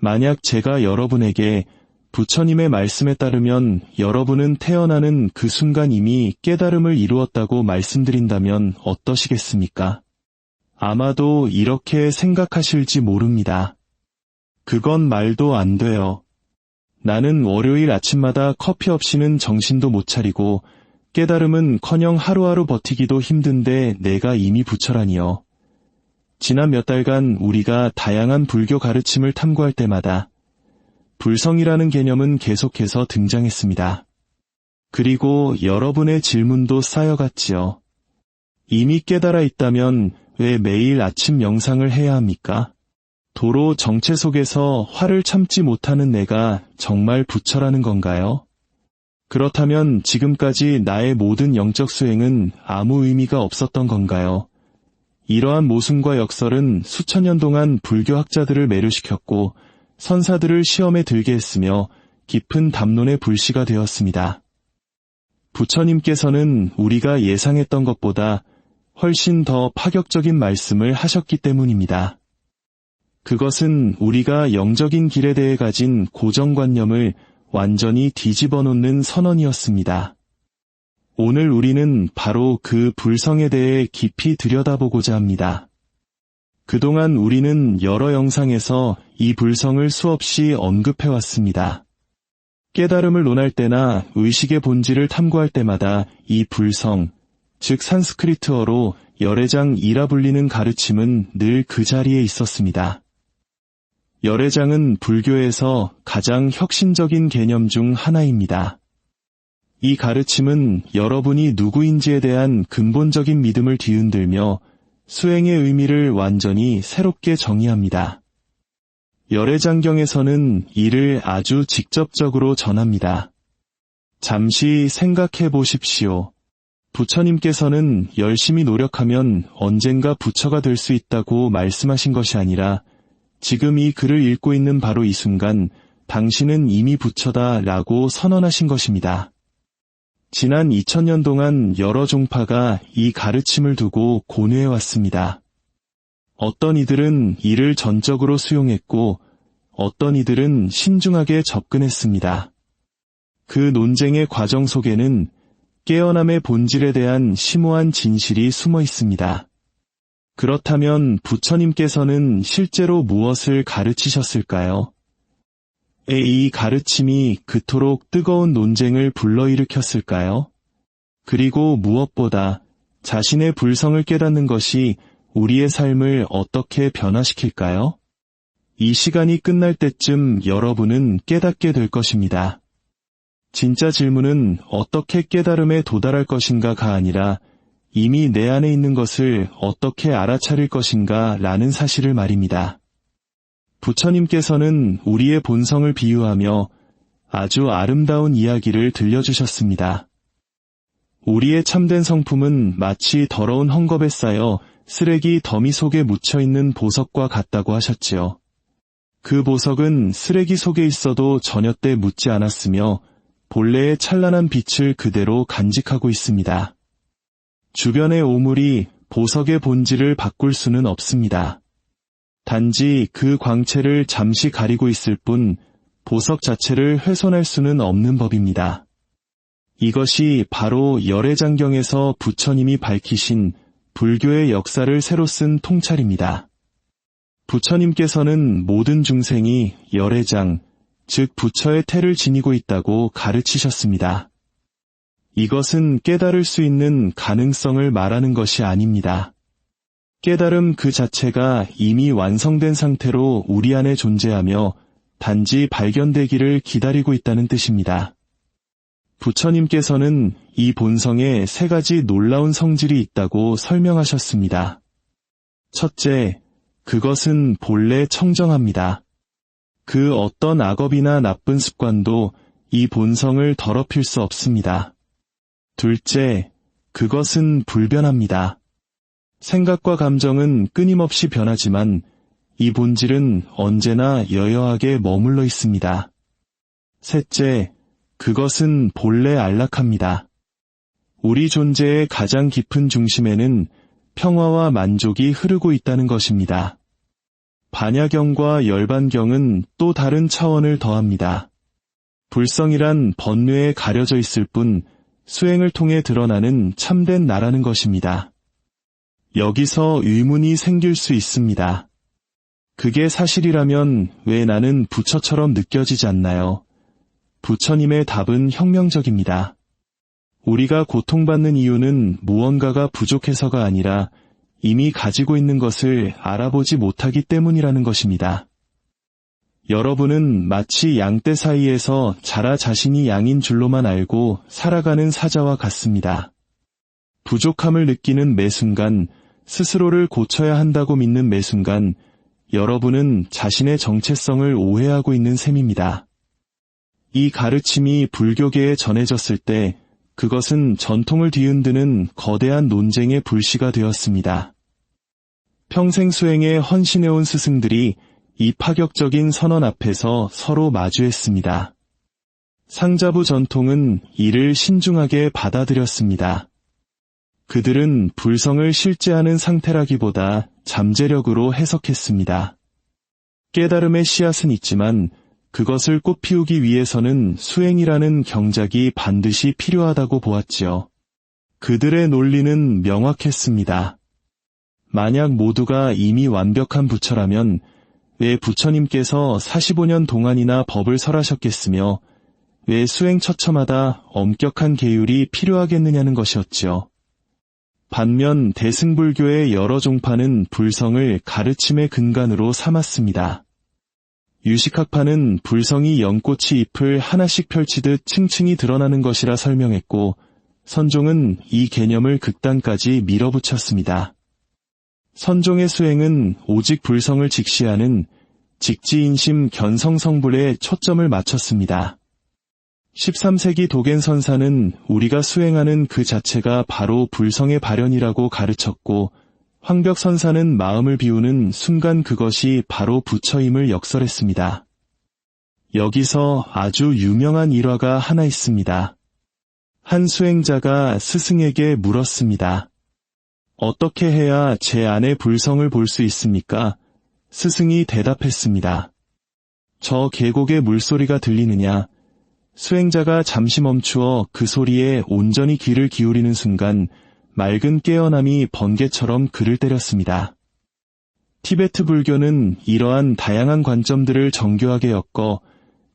만약 제가 여러분에게 부처님의 말씀에 따르면 여러분은 태어나는 그 순간 이미 깨달음을 이루었다고 말씀드린다면 어떠시겠습니까? 아마도 이렇게 생각하실지 모릅니다. 그건 말도 안 돼요. 나는 월요일 아침마다 커피 없이는 정신도 못 차리고 깨달음은커녕 하루하루 버티기도 힘든데 내가 이미 부처라니요. 지난 몇 달간 우리가 다양한 불교 가르침을 탐구할 때마다 불성이라는 개념은 계속해서 등장했습니다. 그리고 여러분의 질문도 쌓여갔지요. 이미 깨달아 있다면 왜 매일 아침 명상을 해야 합니까? 도로 정체 속에서 화를 참지 못하는 내가 정말 부처라는 건가요? 그렇다면 지금까지 나의 모든 영적 수행은 아무 의미가 없었던 건가요? 이러한 모순과 역설은 수천 년 동안 불교학자들을 매료시켰고 선사들을 시험에 들게 했으며 깊은 담론의 불씨가 되었습니다. 부처님께서는 우리가 예상했던 것보다 훨씬 더 파격적인 말씀을 하셨기 때문입니다. 그것은 우리가 영적인 길에 대해 가진 고정관념을 완전히 뒤집어 놓는 선언이었습니다. 오늘 우리는 바로 그 불성에 대해 깊이 들여다보고자 합니다. 그동안 우리는 여러 영상에서 이 불성을 수없이 언급해왔습니다. 깨달음을 논할 때나 의식의 본질을 탐구할 때마다 이 불성, 즉 산스크리트어로 열애장이라 불리는 가르침은 늘 그 자리에 있었습니다. 열애장은 불교에서 가장 혁신적인 개념 중 하나입니다. 이 가르침은 여러분이 누구인지에 대한 근본적인 믿음을 뒤흔들며 수행의 의미를 완전히 새롭게 정의합니다. 열애장경에서는 이를 아주 직접적으로 전합니다. 잠시 생각해 보십시오. 부처님께서는 열심히 노력하면 언젠가 부처가 될 수 있다고 말씀하신 것이 아니라 지금 이 글을 읽고 있는 바로 이 순간 당신은 이미 부처다 라고 선언하신 것입니다. 지난 2000년 동안 여러 종파가 이 가르침을 두고 고뇌해왔습니다. 어떤 이들은 이를 전적으로 수용했고 어떤 이들은 신중하게 접근했습니다. 그 논쟁의 과정 속에는 깨어남의 본질에 대한 심오한 진실이 숨어 있습니다. 그렇다면 부처님께서는 실제로 무엇을 가르치셨을까요? 이 가르침이 그토록 뜨거운 논쟁을 불러일으켰을까요? 그리고 무엇보다 자신의 불성을 깨닫는 것이 우리의 삶을 어떻게 변화시킬까요? 이 시간이 끝날 때쯤 여러분은 깨닫게 될 것입니다. 진짜 질문은 어떻게 깨달음에 도달할 것인가가 아니라 이미 내 안에 있는 것을 어떻게 알아차릴 것인가 라는 사실을 말입니다. 부처님께서는 우리의 본성을 비유하며 아주 아름다운 이야기를 들려주셨습니다. 우리의 참된 성품은 마치 더러운 헝겊에 쌓여 쓰레기 더미 속에 묻혀있는 보석과 같다고 하셨지요. 그 보석은 쓰레기 속에 있어도 전혀 때 묻지 않았으며 본래의 찬란한 빛을 그대로 간직하고 있습니다. 주변의 오물이 보석의 본질을 바꿀 수는 없습니다. 단지 그 광채를 잠시 가리고 있을 뿐 보석 자체를 훼손할 수는 없는 법입니다. 이것이 바로 열애장경에서 부처님이 밝히신 불교의 역사를 새로 쓴 통찰입니다. 부처님께서는 모든 중생이 열애장, 즉 부처의 태를 지니고 있다고 가르치셨습니다. 이것은 깨달을 수 있는 가능성을 말하는 것이 아닙니다. 깨달음 그 자체가 이미 완성된 상태로 우리 안에 존재하며 단지 발견되기를 기다리고 있다는 뜻입니다. 부처님께서는 이 본성에 세 가지 놀라운 성질이 있다고 설명하셨습니다. 첫째, 그것은 본래 청정합니다. 그 어떤 악업이나 나쁜 습관도 이 본성을 더럽힐 수 없습니다. 둘째, 그것은 불변합니다. 생각과 감정은 끊임없이 변하지만 이 본질은 언제나 여여하게 머물러 있습니다. 셋째, 그것은 본래 안락합니다. 우리 존재의 가장 깊은 중심에는 평화와 만족이 흐르고 있다는 것입니다. 반야경과 열반경은 또 다른 차원을 더합니다. 불성이란 번뇌에 가려져 있을 뿐 수행을 통해 드러나는 참된 나라는 것입니다. 여기서 의문이 생길 수 있습니다. 그게 사실이라면 왜 나는 부처처럼 느껴지지 않나요? 부처님의 답은 혁명적입니다. 우리가 고통받는 이유는 무언가가 부족해서가 아니라 이미 가지고 있는 것을 알아보지 못하기 때문이라는 것입니다. 여러분은 마치 양떼 사이에서 자라 자신이 양인 줄로만 알고 살아가는 사자와 같습니다. 부족함을 느끼는 매 순간, 스스로를 고쳐야 한다고 믿는 매 순간, 여러분은 자신의 정체성을 오해하고 있는 셈입니다. 이 가르침이 불교계에 전해졌을 때 그것은 전통을 뒤흔드는 거대한 논쟁의 불씨가 되었습니다. 평생 수행에 헌신해온 스승들이 이 파격적인 선언 앞에서 서로 마주했습니다. 상자부 전통은 이를 신중하게 받아들였습니다. 그들은 불성을 실제하는 상태라기보다 잠재력으로 해석했습니다. 깨달음의 씨앗은 있지만 그것을 꽃피우기 위해서는 수행이라는 경작이 반드시 필요하다고 보았지요. 그들의 논리는 명확했습니다. 만약 모두가 이미 완벽한 부처라면 왜 부처님께서 45년 동안이나 법을 설하셨겠으며 왜 수행 처처마다 엄격한 계율이 필요하겠느냐는 것이었지요. 반면 대승불교의 여러 종파는 불성을 가르침의 근간으로 삼았습니다. 유식학파는 불성이 연꽃이 잎을 하나씩 펼치듯 층층이 드러나는 것이라 설명했고, 선종은 이 개념을 극단까지 밀어붙였습니다. 선종의 수행은 오직 불성을 직시하는 직지인심 견성성불에 초점을 맞췄습니다. 13세기 도겐선사는 우리가 수행하는 그 자체가 바로 불성의 발현이라고 가르쳤고, 황벽선사는 마음을 비우는 순간 그것이 바로 부처임을 역설했습니다. 여기서 아주 유명한 일화가 하나 있습니다. 한 수행자가 스승에게 물었습니다. 어떻게 해야 제 안의 불성을 볼 수 있습니까? 스승이 대답했습니다. 저 계곡의 물소리가 들리느냐? 수행자가 잠시 멈추어 그 소리에 온전히 귀를 기울이는 순간 맑은 깨어남이 번개처럼 그를 때렸습니다. 티베트 불교는 이러한 다양한 관점들을 정교하게 엮어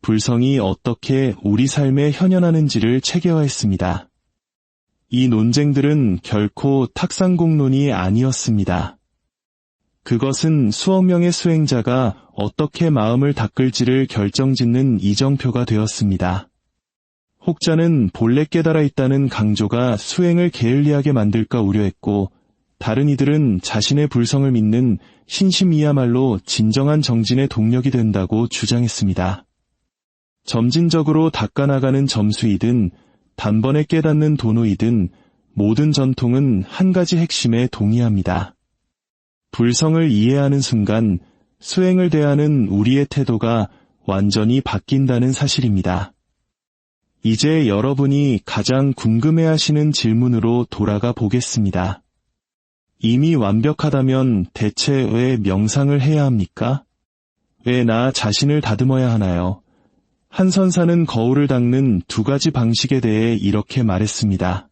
불성이 어떻게 우리 삶에 현현하는지를 체계화했습니다. 이 논쟁들은 결코 탁상공론이 아니었습니다. 그것은 수억 명의 수행자가 어떻게 마음을 닦을지를 결정짓는 이정표가 되었습니다. 혹자는 본래 깨달아 있다는 강조가 수행을 게을리하게 만들까 우려했고, 다른 이들은 자신의 불성을 믿는 신심이야말로 진정한 정진의 동력이 된다고 주장했습니다. 점진적으로 닦아나가는 점수이든 단번에 깨닫는 도노이든 모든 전통은 한 가지 핵심에 동의합니다. 불성을 이해하는 순간 수행을 대하는 우리의 태도가 완전히 바뀐다는 사실입니다. 이제 여러분이 가장 궁금해하시는 질문으로 돌아가 보겠습니다. 이미 완벽하다면 대체 왜 명상을 해야 합니까? 왜 나 자신을 다듬어야 하나요? 한 선사는 거울을 닦는 두 가지 방식에 대해 이렇게 말했습니다.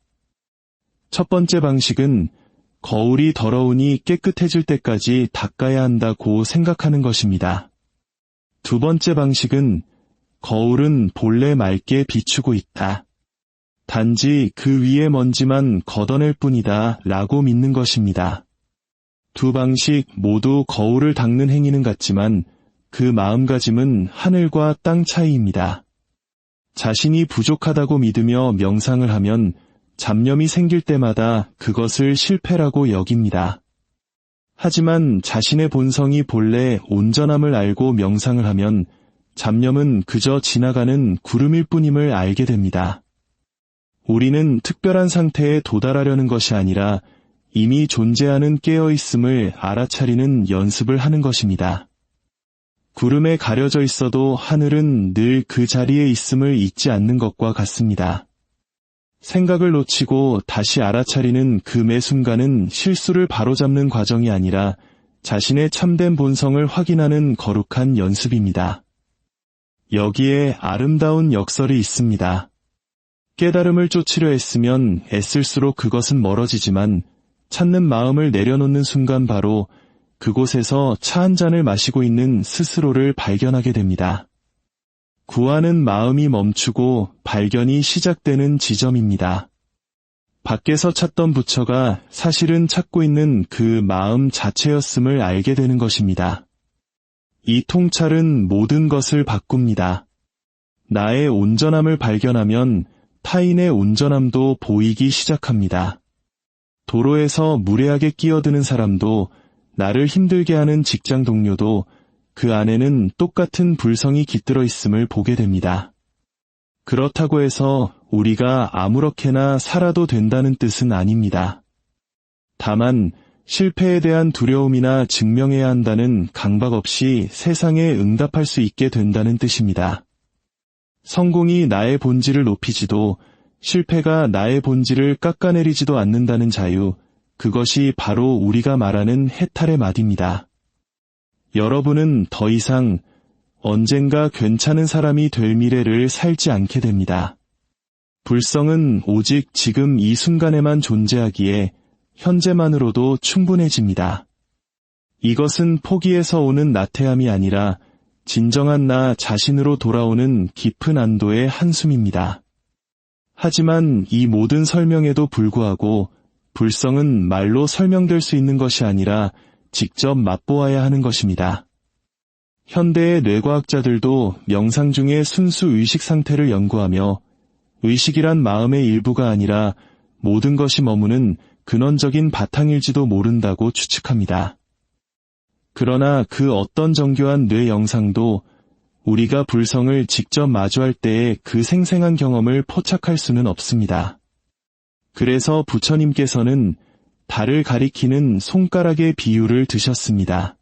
첫 번째 방식은 거울이 더러우니 깨끗해질 때까지 닦아야 한다고 생각하는 것입니다. 두 번째 방식은 거울은 본래 맑게 비추고 있다. 단지 그 위에 먼지만 걷어낼 뿐이다 라고 믿는 것입니다. 두 방식 모두 거울을 닦는 행위는 같지만 그 마음가짐은 하늘과 땅 차이입니다. 자신이 부족하다고 믿으며 명상을 하면 잡념이 생길 때마다 그것을 실패라고 여깁니다. 하지만 자신의 본성이 본래 온전함을 알고 명상을 하면 잡념은 그저 지나가는 구름일 뿐임을 알게 됩니다. 우리는 특별한 상태에 도달하려는 것이 아니라 이미 존재하는 깨어있음을 알아차리는 연습을 하는 것입니다. 구름에 가려져 있어도 하늘은 늘 그 자리에 있음을 잊지 않는 것과 같습니다. 생각을 놓치고 다시 알아차리는 그 매 순간은 실수를 바로잡는 과정이 아니라 자신의 참된 본성을 확인하는 거룩한 연습입니다. 여기에 아름다운 역설이 있습니다. 깨달음을 쫓으려 했으면 애쓸수록 그것은 멀어지지만 찾는 마음을 내려놓는 순간 바로 그곳에서 차 한 잔을 마시고 있는 스스로를 발견하게 됩니다. 구하는 마음이 멈추고 발견이 시작되는 지점입니다. 밖에서 찾던 부처가 사실은 찾고 있는 그 마음 자체였음을 알게 되는 것입니다. 이 통찰은 모든 것을 바꿉니다. 나의 온전함을 발견하면 타인의 온전함도 보이기 시작합니다. 도로에서 무례하게 끼어드는 사람도, 나를 힘들게 하는 직장 동료도 그 안에는 똑같은 불성이 깃들어 있음을 보게 됩니다. 그렇다고 해서 우리가 아무렇게나 살아도 된다는 뜻은 아닙니다. 다만 실패에 대한 두려움이나 증명해야 한다는 강박 없이 세상에 응답할 수 있게 된다는 뜻입니다. 성공이 나의 본질을 높이지도 실패가 나의 본질을 깎아내리지도 않는다는 자유, 그것이 바로 우리가 말하는 해탈의 맛입니다. 여러분은 더 이상 언젠가 괜찮은 사람이 될 미래를 살지 않게 됩니다. 불성은 오직 지금 이 순간에만 존재하기에 현재만으로도 충분해집니다. 이것은 포기에서 오는 나태함이 아니라 진정한 나 자신으로 돌아오는 깊은 안도의 한숨입니다. 하지만 이 모든 설명에도 불구하고 불성은 말로 설명될 수 있는 것이 아니라 직접 맛보아야 하는 것입니다. 현대의 뇌과학자들도 명상 중에 순수 의식 상태를 연구하며 의식이란 마음의 일부가 아니라 모든 것이 머무는 근원적인 바탕일지도 모른다고 추측합니다. 그러나 그 어떤 정교한 뇌 영상도 우리가 불성을 직접 마주할 때의 그 생생한 경험을 포착할 수는 없습니다. 그래서 부처님께서는 달을 가리키는 손가락의 비유를 드셨습니다.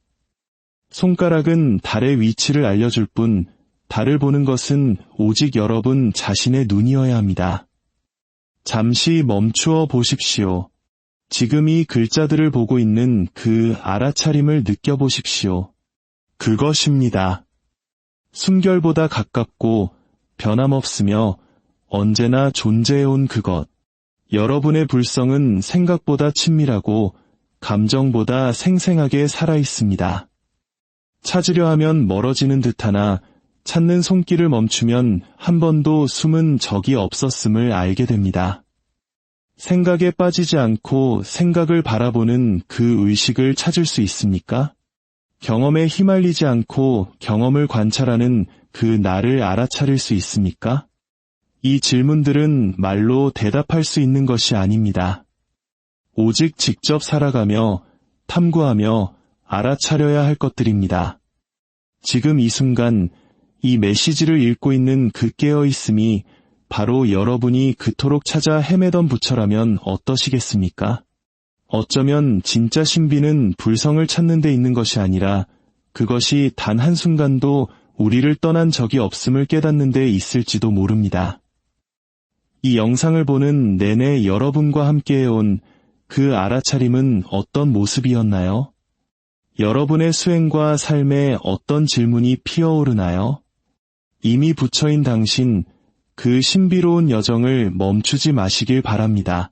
손가락은 달의 위치를 알려줄 뿐 달을 보는 것은 오직 여러분 자신의 눈이어야 합니다. 잠시 멈추어 보십시오. 지금 이 글자들을 보고 있는 그 알아차림을 느껴보십시오. 그것입니다. 숨결보다 가깝고 변함없으며 언제나 존재해온 그것. 여러분의 불성은 생각보다 친밀하고 감정보다 생생하게 살아있습니다. 찾으려 하면 멀어지는 듯하나 찾는 손길을 멈추면 한 번도 숨은 적이 없었음을 알게 됩니다. 생각에 빠지지 않고 생각을 바라보는 그 의식을 찾을 수 있습니까? 경험에 휘말리지 않고 경험을 관찰하는 그 나를 알아차릴 수 있습니까? 이 질문들은 말로 대답할 수 있는 것이 아닙니다. 오직 직접 살아가며 탐구하며 알아차려야 할 것들입니다. 지금 이 순간 이 메시지를 읽고 있는 그 깨어있음이 바로 여러분이 그토록 찾아 헤매던 부처라면 어떠시겠습니까? 어쩌면 진짜 신비는 불성을 찾는 데 있는 것이 아니라 그것이 단 한순간도 우리를 떠난 적이 없음을 깨닫는 데 있을지도 모릅니다. 이 영상을 보는 내내 여러분과 함께해온 그 알아차림은 어떤 모습이었나요? 여러분의 수행과 삶에 어떤 질문이 피어오르나요? 이미 부처인 당신, 그 신비로운 여정을 멈추지 마시길 바랍니다.